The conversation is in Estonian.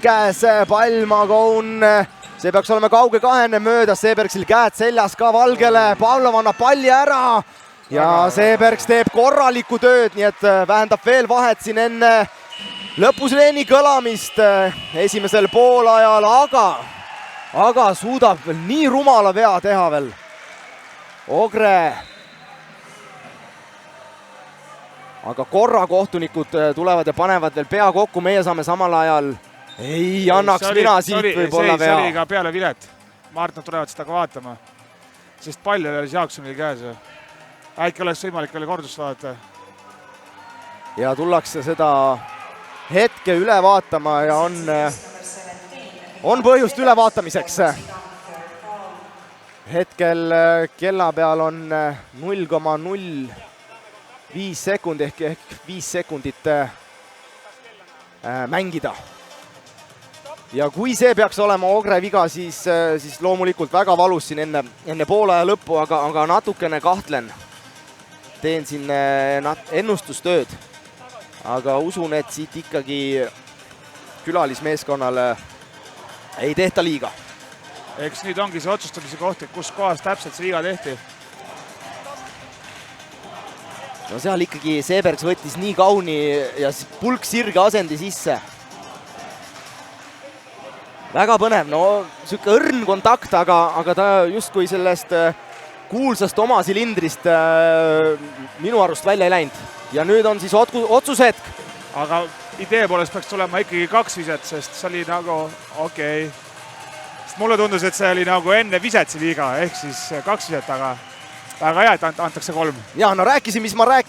käes pall, Magoon, see peaks olema kauge kahene möödas, Seebergsil käed seljas ka Valgele, Pavlov annab palli ära ja Seebergs teeb korralikku tööd, nii et vähendab veel vahet siin enne lõpusreeni kõlamist esimesel poolajal, aga suudab veel nii rumala vea teha veel Ogre. Aga korra kohtunikud tulevad ja panevad veel pea kokku, meie saame samal ajal. Ei annaks mina siit võib-olla vea. See oli ka peale vilet. Ma arvan, et nad tulevad seda ka vaatama. Sest pall oli Jaaksonil käes. Äkki oleks võimalik veel kordust vaadata. Ja tullakse seda hetke üle vaatama ja on põhjust üle vaatamiseks. Hetkel kella peal on 0,05 sekundit ehk 5 sekundit mängida. Ja kui see peaks olema Ogre viga, siis loomulikult väga valus siin enne poolaja lõppu, aga natukene kahtlen. Teen siin ennustustööd, aga usun, et siit ikkagi külalismeeskonnale ei tehta liiga. Eks nüüd ongi see otsustamise koht, et kus kohas täpselt see viga tehti. No seal ikkagi Seebergs võttis nii kauni ja pulk sirge asendi sisse. Väga põnev, no siuke õrn kontakt, aga ta justkui sellest kuulsast oma silindrist minu arust välja ei läinud. Ja nüüd on siis otsushetk. Aga idee poolest peaks tulema ikkagi 2 viset, sest see oli nagu okei. Mulle tundus, et see oli nagu enne viset see liiga, ehk siis 2 viset, aga väga hea, et antakse 3. Ja no rääkisin, mis ma rääkisin.